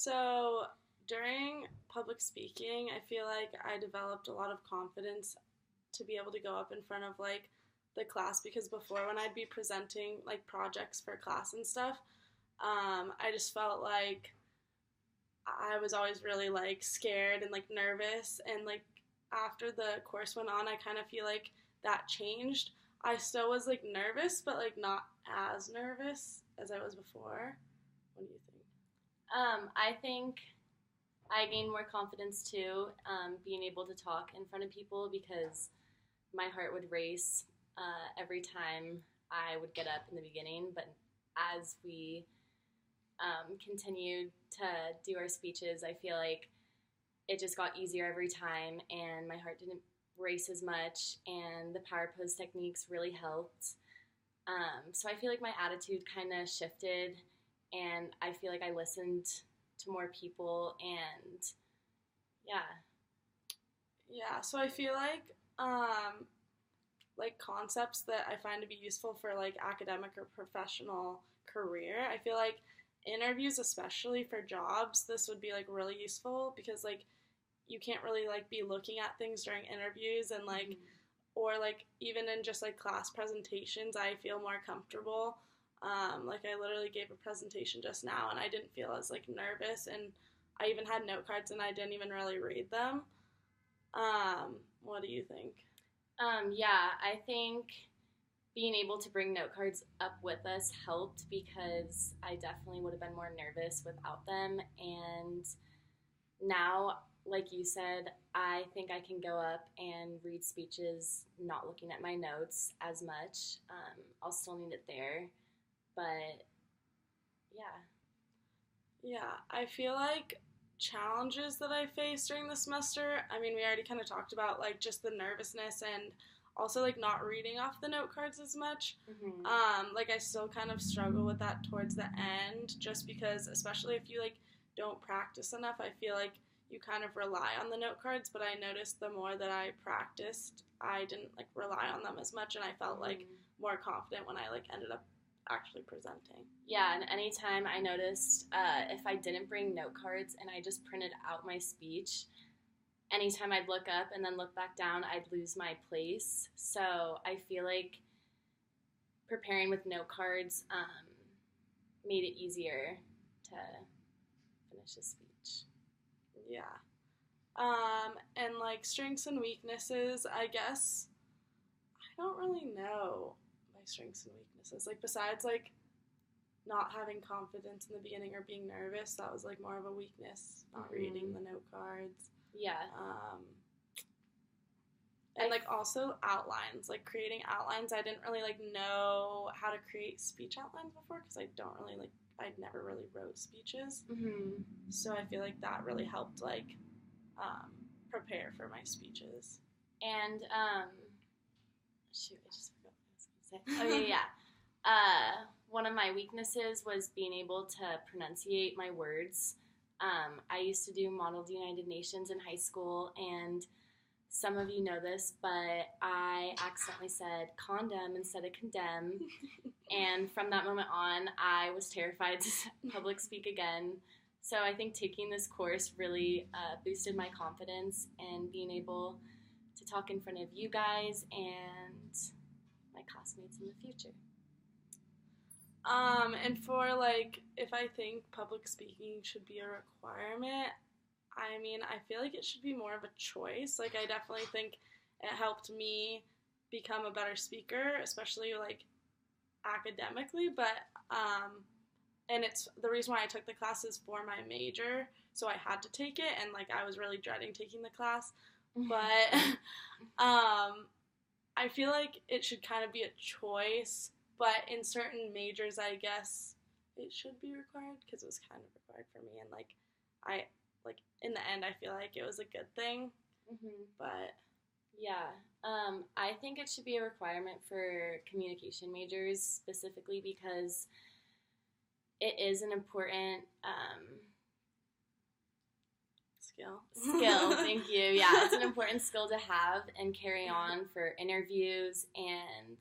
So during public speaking, I feel like I developed a lot of confidence to be able to go up in front of like the class because before when I'd be presenting like projects for class and stuff, I just felt like I was always really like scared and like nervous and like after the course went on, I kind of feel like that changed. I still was like nervous, but like not as nervous as I was before. What do you think? I think I gained more confidence too, being able to talk in front of people because my heart would race every time I would get up in the beginning. But as we continued to do our speeches, I feel like it just got easier every time, and my heart didn't race as much, and the power pose techniques really helped. So I feel like my attitude kind of shifted, and I feel like I listened to more people, and yeah. Yeah, so I feel like concepts that I find to be useful for like academic or professional career. I feel like interviews, especially for jobs, this would be like really useful because like you can't really like be looking at things during interviews and like or like even in just like class presentations, I feel more comfortable. Like I literally gave a presentation just now and I didn't feel as like nervous and I even had note cards and I didn't even really read them. What do you think? Yeah, I think being able to bring note cards up with us helped because I definitely would have been more nervous without them. And now, like you said, I think I can go up and read speeches not looking at my notes as much. I'll still need it there, but yeah. Yeah, I feel like challenges that I faced during the semester, I mean, we already kind of talked about like just the nervousness and also like not reading off the note cards as much. Mm-hmm. Like I still kind of struggle with that towards the end just because especially if you like don't practice enough, I feel like you kind of rely on the note cards, but I noticed the more that I practiced, I didn't like rely on them as much and I felt like Mm-hmm. more confident when I like ended up actually presenting. Yeah, and anytime I noticed if I didn't bring note cards and I just printed out my speech, anytime I'd look up and then look back down, I'd lose my place. So I feel like preparing with note cards made it easier to finish a speech. Yeah. And like strengths and weaknesses, I guess I don't really know my strengths and weaknesses. Like besides like not having confidence in the beginning or being nervous, that was like more of a weakness, not reading the note cards. Yeah. And like also outlines, like creating outlines. I didn't really like know how to create speech outlines before because I don't really like I'd never really wrote speeches. Mm-hmm. So I feel like that really helped like prepare for my speeches. And shoot, I just forgot what I was going to say. Oh yeah. One of my weaknesses was being able to pronunciate my words. I used to do Modeled United Nations in high school, and some of you know this, but I accidentally said condom instead of condemn. And from that moment on, I was terrified to public speak again. So I think taking this course really boosted my confidence and being able to talk in front of you guys and my classmates in the future. And for like, if I think public speaking should be a requirement, I mean, I feel like it should be more of a choice. Like, I definitely think it helped me become a better speaker, especially like academically. But, and it's the reason why I took the class is for my major, so I had to take it, and like I was really dreading taking the class. But, I feel like it should kind of be a choice. But in certain majors, I guess it should be required because it was kind of required for me, and like I like in the end, I feel like it was a good thing. Mm-hmm. But yeah, I think it should be a requirement for communication majors specifically because it is an important skill. Thank you. Yeah, it's an important skill to have and carry on for interviews and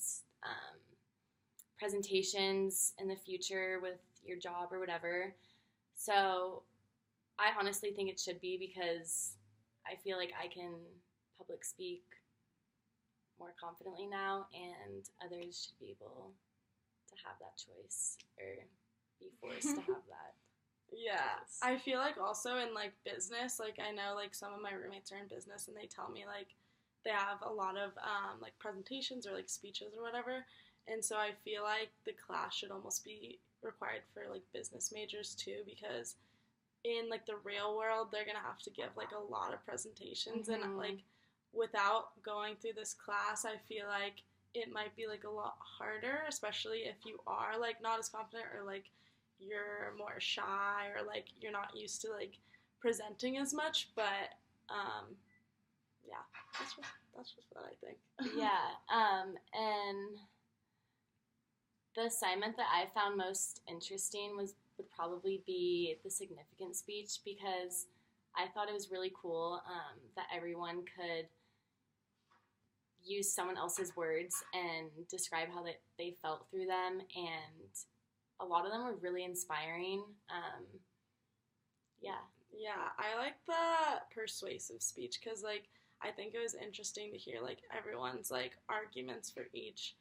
presentations in the future with your job or whatever. So I honestly think it should be because I feel like I can public speak more confidently now, and others should be able to have that choice or be forced to have that. Yeah, choice. I feel like also in like business, like I know like some of my roommates are in business and they tell me like they have a lot of like presentations or like speeches or whatever, and so I feel like the class should almost be required for like business majors too, because in like the real world they're gonna have to give like a lot of presentations, and like without going through this class I feel like it might be like a lot harder, especially if you are like not as confident or like you're more shy or like you're not used to like presenting as much. But yeah, that's just what I think. Yeah, and the assignment that I found most interesting would probably be the significant speech, because I thought it was really cool that everyone could use someone else's words and describe how they felt through them, and a lot of them were really inspiring. Yeah. Yeah, I like the persuasive speech because, like, I think it was interesting to hear, like, everyone's, like, arguments for each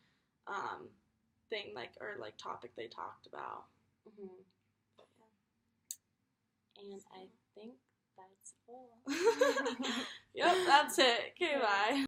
thing, like, or, like, topic they talked about. Mm-hmm. But, And I think that's all. yeah. Yep, that's it. Okay, bye.